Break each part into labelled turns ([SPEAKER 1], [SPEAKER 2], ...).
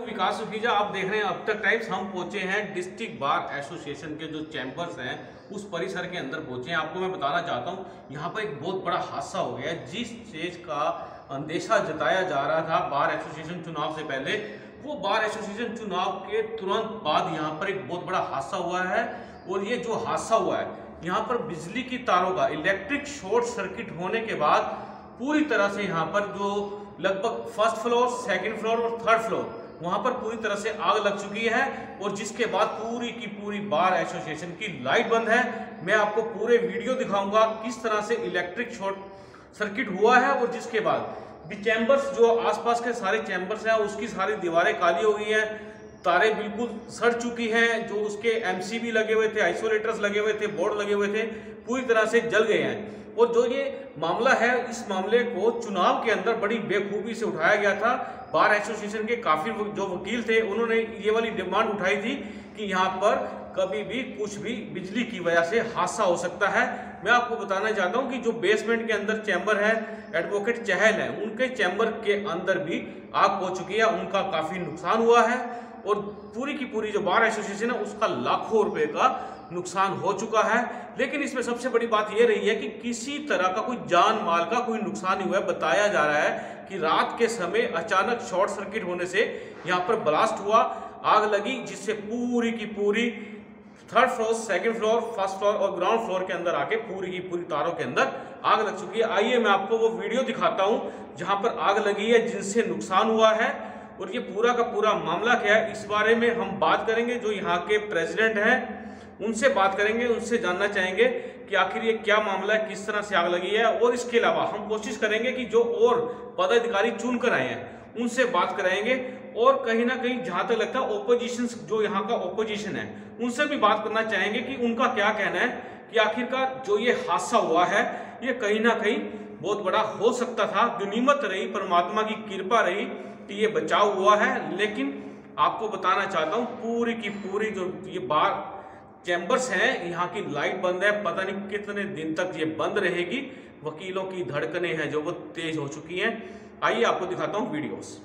[SPEAKER 1] विकास सुखीजा, आप देख रहे हैं अब तक टाइम्स। हम पहुंचे हैं डिस्ट्रिक्ट बार एसोसिएशन के जो चैम्बर्स हैं उस परिसर के अंदर पहुंचे हैं। आपको मैं बताना चाहता हूं यहाँ पर एक बहुत बड़ा हादसा हो गया है। जिस चीज का अंदेशा जताया जा रहा था बार एसोसिएशन चुनाव से पहले, वो बार एसोसिएशन चुनाव के तुरंत बाद यहाँ पर एक बहुत बड़ा हादसा हुआ है। और ये जो हादसा हुआ है, यहाँ पर बिजली की तारों का इलेक्ट्रिक शॉर्ट सर्किट होने के बाद पूरी तरह से यहाँ पर जो लगभग फर्स्ट फ्लोर, सेकंड फ्लोर और थर्ड फ्लोर वहां पर पूरी तरह से आग लग चुकी है। और जिसके बाद पूरी की पूरी बार एसोसिएशन की लाइट बंद है। मैं आपको पूरे वीडियो दिखाऊंगा किस तरह से इलेक्ट्रिक शॉर्ट सर्किट हुआ है। और जिसके बाद भी चैम्बर्स, जो आसपास के सारे चैम्बर्स हैं, उसकी सारी दीवारें काली हो गई हैं, तारें बिल्कुल सड़ चुकी हैं, जो उसके एमसीबी लगे हुए थे, आइसोलेटर्स लगे हुए थे, बोर्ड लगे हुए थे, पूरी तरह से जल गए हैं। और जो ये मामला है, इस मामले को चुनाव के अंदर बड़ी बेखूबी से उठाया गया था। बार एसोसिएशन के काफी जो वकील थे, उन्होंने ये वाली डिमांड उठाई थी कि यहाँ पर कभी भी कुछ भी बिजली की वजह से हादसा हो सकता है। मैं आपको बताना चाहता हूँ कि जो बेसमेंट के अंदर चैम्बर है, एडवोकेट चहल है, उनके चैम्बर के अंदर भी आग पहुंच चुकी है, उनका काफी नुकसान हुआ है। और पूरी की पूरी जो बार एसोसिएशन है उसका लाखों रुपए का नुकसान हो चुका है। लेकिन इसमें सबसे बड़ी बात यह रही है कि किसी तरह का कोई जान माल का कोई नुकसान नहीं हुआ है। बताया जा रहा है कि रात के समय अचानक शॉर्ट सर्किट होने से यहाँ पर ब्लास्ट हुआ, आग लगी, जिससे पूरी की पूरी third floor, second floor, first floor और ग्राउंड फ्लोर के अंदर आके पूरी की पूरी तारों के अंदर आग लग चुकी है। आइए मैं आपको वो वीडियो दिखाता हूं जहां पर आग लगी है, जिनसे नुकसान हुआ है। और ये पूरा का पूरा मामला क्या है, इस बारे में हम बात करेंगे। जो यहाँ के प्रेसिडेंट हैं उनसे बात करेंगे, उनसे जानना चाहेंगे कि आखिर ये क्या मामला है, किस तरह से आग लगी है। और इसके अलावा हम कोशिश करेंगे कि जो और पदाधिकारी चुनकर आए हैं उनसे बात कराएंगे। और कहीं ना कहीं जहां तक लगता है ओपोजिशन, जो यहाँ का ओपोजिशन है, उनसे भी बात करना चाहेंगे कि उनका क्या कहना है कि आखिरकार जो ये हादसा हुआ है ये कहीं ना कहीं बहुत बड़ा हो सकता था। गनीमत रही, परमात्मा की कृपा रही कि ये बचाव हुआ है। लेकिन आपको बताना चाहता हूँ पूरी की पूरी जो ये बार चैम्बर्स हैं, यहाँ की लाइट बंद है, पता नहीं कितने दिन तक ये बंद रहेगी। वकीलों की धड़कनें हैं जो वो तेज हो चुकी हैं। आइए आपको दिखाता हूँ वीडियोस।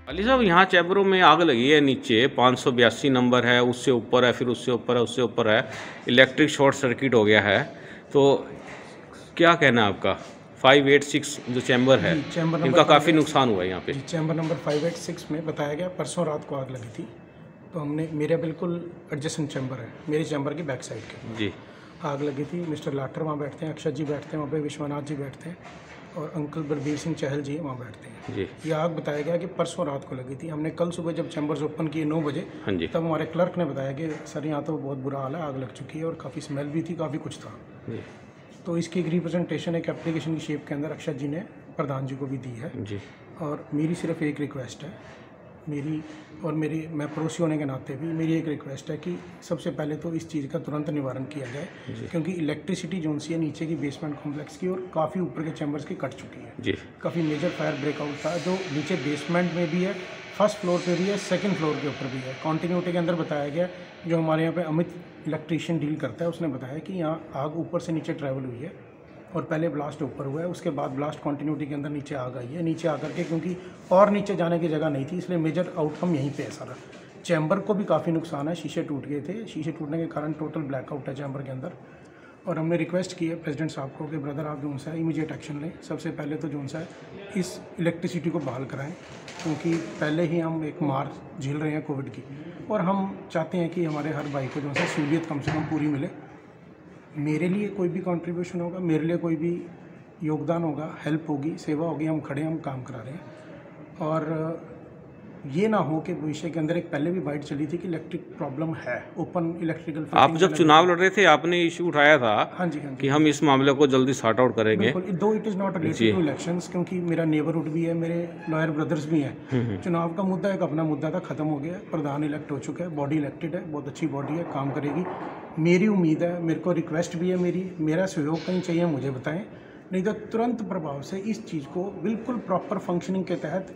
[SPEAKER 1] अली साहब, यहाँ चैम्बरों में आग लगी है, नीचे 582 नंबर है, उससे ऊपर है, फिर उससे ऊपर है, उससे ऊपर है, इलेक्ट्रिक शॉर्ट सर्किट हो गया है। तो क्या कहना है आपका? 586 जो चैम्बर है,
[SPEAKER 2] चैम्बर नंबर
[SPEAKER 1] इनका काफ़ी नुकसान हुआ है यहाँ पे।
[SPEAKER 2] चैम्बर नंबर 586 में बताया गया परसों रात को आग लगी थी। तो हमने, मेरा बिल्कुल एडजेसेंट चैम्बर है, मेरे चैम्बर की बैक साइड के
[SPEAKER 1] जी
[SPEAKER 2] आग लगी थी। मिस्टर लाठर वहाँ बैठते हैं, अक्षत जी बैठते हैं वहाँ पे, विश्वनाथ जी बैठते हैं और अंकल बलबीर सिंह चहल जी वहाँ बैठते हैं
[SPEAKER 1] जी।
[SPEAKER 2] ये आग बताया गया कि परसों रात को लगी थी। हमने कल सुबह जब चैम्बर्स ओपन किए 9 बजे,
[SPEAKER 1] हाँ जी,
[SPEAKER 2] तब हमारे क्लर्क ने बताया कि सर यहाँ तो बहुत बुरा हाल है, आग लग चुकी है और काफ़ी स्मेल भी थी, काफ़ी कुछ था।
[SPEAKER 1] जी
[SPEAKER 2] तो इसकी एक रिप्रेजेंटेशन एक एप्लीकेशन की शेप के अंदर अक्षत जी ने प्रधान जी को भी दी है।
[SPEAKER 1] जी।
[SPEAKER 2] और मेरी सिर्फ एक रिक्वेस्ट है, मेरी और मेरी, मैं पड़ोसी होने के नाते भी मेरी एक रिक्वेस्ट है कि सबसे पहले तो इस चीज़ का तुरंत निवारण किया जाए, क्योंकि इलेक्ट्रिसिटी जो सी है नीचे की बेसमेंट कॉम्प्लेक्स की और काफ़ी ऊपर के चैम्बर्स की कट चुकी है
[SPEAKER 1] जी।
[SPEAKER 2] काफ़ी मेजर फायर ब्रेकआउट था, जो नीचे बेसमेंट में भी है, फर्स्ट फ्लोर पे भी है, सेकंड फ्लोर के ऊपर भी है। कॉन्टीन्यूटी के अंदर बताया गया, जो हमारे यहाँ पे अमित इलेक्ट्रीशियन डील करता है उसने बताया कि यहाँ आग ऊपर से नीचे ट्रैवल हुई है और पहले ब्लास्ट ऊपर हुआ है, उसके बाद ब्लास्ट कॉन्टीन्यूटी के अंदर नीचे आग आई है। नीचे आकर के, क्योंकि और नीचे जाने की जगह नहीं थी, इसलिए मेजर आउटकम यहीं पे है सारा। चैम्बर को भी काफ़ी नुकसान है, शीशे टूट गए थे, शीशे टूटने के कारण टोटल ब्लैकआउट है चैम्बर के अंदर। और हमने रिक्वेस्ट की है प्रेसिडेंट साहब को कि ब्रदर आप जो सा है इमीडिएट एक्शन लें। सबसे पहले तो जो सा है इस इलेक्ट्रिसिटी को बहाल कराएं, क्योंकि पहले ही हम एक मार झेल रहे हैं कोविड की, और हम चाहते हैं कि हमारे हर भाई को जो है सहूलियत कम से कम पूरी मिले। मेरे लिए कोई भी कंट्रीब्यूशन होगा, मेरे लिए कोई भी योगदान होगा, हेल्प होगी, सेवा होगी, हम खड़े हैं, हम काम करा रहे हैं। और ये ना हो कि भविष्य के अंदर एक पहले भी बाइट चली थी कि इलेक्ट्रिक प्रॉब्लम है, ओपन इलेक्ट्रिकल।
[SPEAKER 1] आप जब चुनाव लड़ रहे थे आपने इशू उठाया था
[SPEAKER 2] हाँ जी, हाँ जी,
[SPEAKER 1] कि हम इस मामले को जल्दी सॉर्ट आउट करेंगे।
[SPEAKER 2] Though it is not related to elections, क्योंकि मेरा नेबरहुड भी है, मेरे लॉयर ब्रदर्स भी हैं। चुनाव का मुद्दा एक अपना मुद्दा था, ख़त्म हो गया, प्रधान इलेक्ट हो चुका है, बॉडी इलेक्टेड है, बहुत अच्छी बॉडी है, काम करेगी। मेरी उम्मीद है, मेरे को रिक्वेस्ट भी है, मेरा सहयोग कहीं चाहिए मुझे बताएं, नहीं तो तुरंत प्रभाव से इस चीज़ को बिल्कुल प्रॉपर फंक्शनिंग के तहत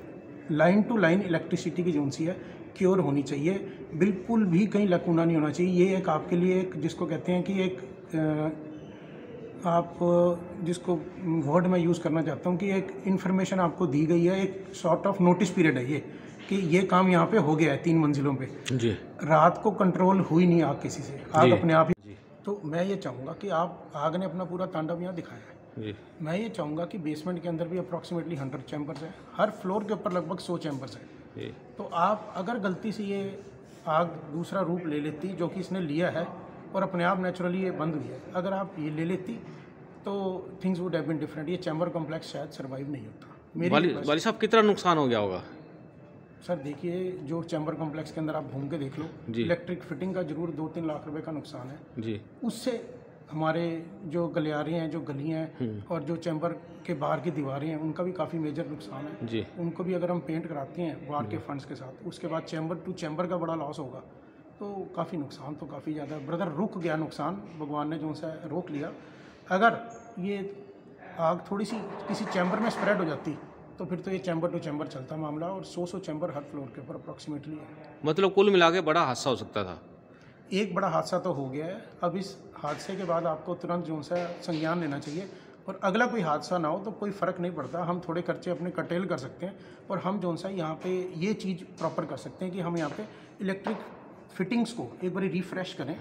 [SPEAKER 2] लाइन टू लाइन इलेक्ट्रिसिटी की जो सी है क्योर होनी चाहिए, बिल्कुल भी कहीं लकूना नहीं होना चाहिए। ये एक आपके लिए एक, जिसको कहते हैं कि एक आप जिसको वर्ड मैं यूज़ करना चाहता हूँ कि एक इन्फॉर्मेशन आपको दी गई है, एक सॉर्ट ऑफ नोटिस पीरियड है ये, कि ये काम यहाँ पे हो गया है 3 मंजिलों पे जी। रात को कंट्रोल हुई नहीं आग किसी से, आग अपने आप ही। तो मैं ये चाहूँगा कि आग ने अपना पूरा तांडव यहाँ दिखाया है जी। मैं ये चाहूँगा कि बेसमेंट के अंदर भी अप्रॉक्सीमेटली 100 चैम्बर्स हैं, हर फ्लोर के ऊपर लगभग 100 चैम्बर्स हैं। तो आप अगर गलती से ये आग दूसरा रूप ले लेती, जो कि इसने लिया है और अपने आप नेचुरली ये बंद हुई है, अगर आप ये ले लेती तो things would have been different. ये चैम्बर कॉम्प्लेक्स शायद सर्वाइव नहीं होता।
[SPEAKER 1] वाली साहब कितना नुकसान हो गया होगा?
[SPEAKER 2] सर देखिए, जो चैम्बर कॉम्प्लेक्स के अंदर आप घूम के देख लो, इलेक्ट्रिक फिटिंग का जरूर 2-3 लाख रुपए का नुकसान है जी। उससे हमारे जो गलियारे हैं, जो गलियाँ हैं और जो चैम्बर के बाहर की दीवारें हैं, उनका भी काफ़ी मेजर नुकसान है जी। उनको भी अगर हम पेंट कराते हैं बाहर के फंड्स के साथ, उसके बाद चैम्बर टू चैम्बर का बड़ा लॉस होगा, तो काफ़ी नुकसान तो काफ़ी ज़्यादा। ब्रदर रुक गया नुकसान, भगवान ने जो सा रोक लिया। अगर ये आग थोड़ी सी किसी चैम्बर में स्प्रेड हो जाती तो फिर तो ये चैम्बर टू चैम्बर चलता मामला, और 100 चैम्बर हर फ्लोर के ऊपर अप्रॉक्सीमेटली है।
[SPEAKER 1] मतलब कुल मिला के बड़ा हादसा हो सकता था।
[SPEAKER 2] एक बड़ा हादसा तो हो गया है, अब इस हादसे के बाद आपको तुरंत जो सा संज्ञान लेना चाहिए, और अगला कोई हादसा ना हो तो कोई फ़र्क नहीं पड़ता, हम थोड़े खर्चे अपने कटेल कर सकते हैं, और हम जो सा यहाँ पे ये चीज़ प्रॉपर कर सकते हैं कि हम यहाँ पे इलेक्ट्रिक फिटिंग्स को एक बार रिफ्रेश करें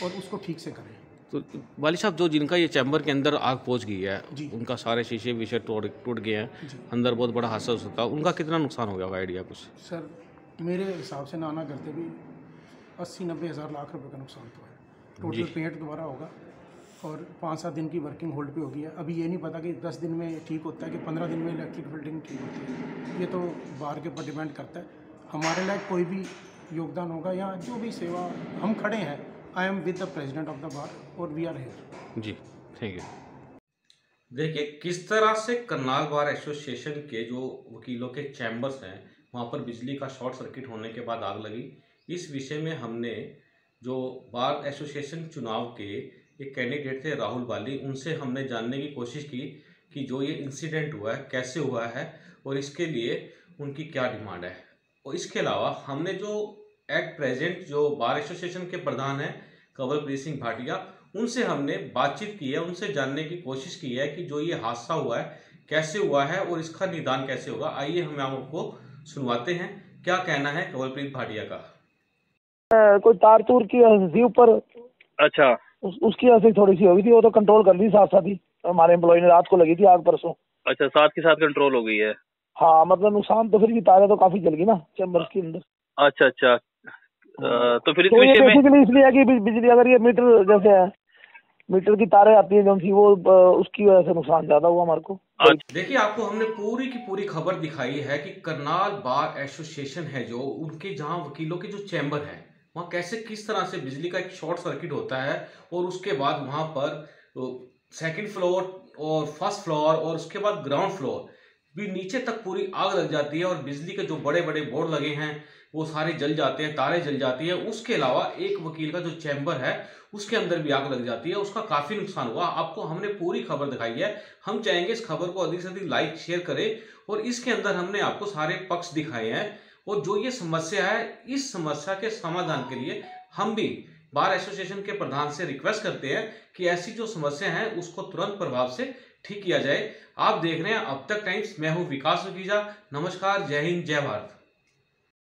[SPEAKER 2] और उसको ठीक से करें।
[SPEAKER 1] तो वाली साहब, जो जिनका ये चैम्बर के अंदर आग पहुंच गई है, उनका सारे शीशे विशे टूट गए हैं, अंदर बहुत बड़ा हादसा हो सकता है, उनका कितना नुकसान हो गया होगा, आइडिया कुछ?
[SPEAKER 2] सर मेरे हिसाब से ना करते भी 80-90 हज़ार लाख रुपए का नुकसान तो है। टोटल पेंट दोबारा होगा और 5-7 दिन की वर्किंग होल्ड पे होगी। अभी ये नहीं पता कि 10 दिन में ठीक होता है कि 15 दिन में इलेक्ट्रिक फिटिंग ठीक होती है, ये तो बाहर के ऊपर डिपेंड करता है। हमारे लायक कोई भी योगदान होगा या जो भी सेवा, हम खड़े हैं, I am with the president of the bar और वी आर हियर
[SPEAKER 1] जी। Thank you. देखिए किस तरह से करनाल बार एसोसिएशन के जो वकीलों के चैम्बर्स हैं वहाँ पर बिजली का शॉर्ट सर्किट होने के बाद आग लगी। इस विषय में हमने जो बार एसोसिएशन चुनाव के एक कैंडिडेट थे राहुल बाली, उनसे हमने जानने की कोशिश की कि जो ये इंसिडेंट हुआ है कैसे हुआ है और इसके लिए उनकी क्या डिमांड है। और इसके अलावा हमने जो एट प्रेजेंट जो बार एसोसिएशन के प्रधान हैं कंवलप्रीत सिंह भाटिया, उनसे हमने बातचीत की है, उनसे जानने की कोशिश की है कि जो ये हादसा हुआ है कैसे हुआ है और इसका निदान कैसे होगा। आइए हम आपको सुनवाते हैं क्या कहना है कंवलप्रीत भाटिया का।
[SPEAKER 3] कोई तार तूर की थी ऊपर,
[SPEAKER 4] अच्छा
[SPEAKER 3] उसकी वजह से थोड़ी सी हुई थी, वो तो कंट्रोल कर ली साथ साथ ही। हमारे एम्प्लॉय ने रात को लगी थी आग परसों।
[SPEAKER 4] अच्छा, साथ के साथ कंट्रोल हो गई है।
[SPEAKER 3] हाँ मतलब नुकसान तो फिर भी तारे तो काफी जल गई ना चैम्बर्स के अंदर।
[SPEAKER 4] अच्छा अच्छा। तो फिर इस
[SPEAKER 3] तो ये
[SPEAKER 4] विषय में
[SPEAKER 3] बेसिकली इसलिए है कि बिजली अगर ये मीटर जैसे है, मीटर की तारें आती हैं जो सी वो उसकी वजह से नुकसान ज्यादा हुआ हमारे को।
[SPEAKER 1] देखिए, आपको हमने पूरी की पूरी खबर दिखाई है कि करनाल बार एसोसिएशन है जो उनके जहां वकीलों के जो चैम्बर है वहां कैसे किस तरह से बिजली का एक शॉर्ट सर्किट होता है और उसके बाद वहां पर सेकंड फ्लोर और फर्स्ट फ्लोर और उसके बाद ग्राउंड फ्लोर भी नीचे तक पूरी आग लग जाती है और बिजली के जो बड़े बड़े बोर्ड लगे हैं वो सारे जल जाते हैं, तारे जल जाती है। उसके अलावा एक वकील का जो चैम्बर है उसके अंदर भी आग लग जाती है, उसका काफी नुकसान हुआ। आपको हमने पूरी खबर दिखाई है। हम चाहेंगे इस खबर को अधिक से अधिक लाइक शेयर करें और इसके अंदर हमने आपको सारे पक्ष दिखाए हैं और जो ये समस्या है इस समस्या के समाधान के लिए हम भी बार एसोसिएशन के प्रधान से रिक्वेस्ट करते हैं कि ऐसी जो समस्या है उसको तुरंत प्रभाव से ठीक किया जाए। आप देख रहे हैं अब तक टाइम्स, मैं हूं विकास वकीजा। नमस्कार, जय हिंद, जय भारत।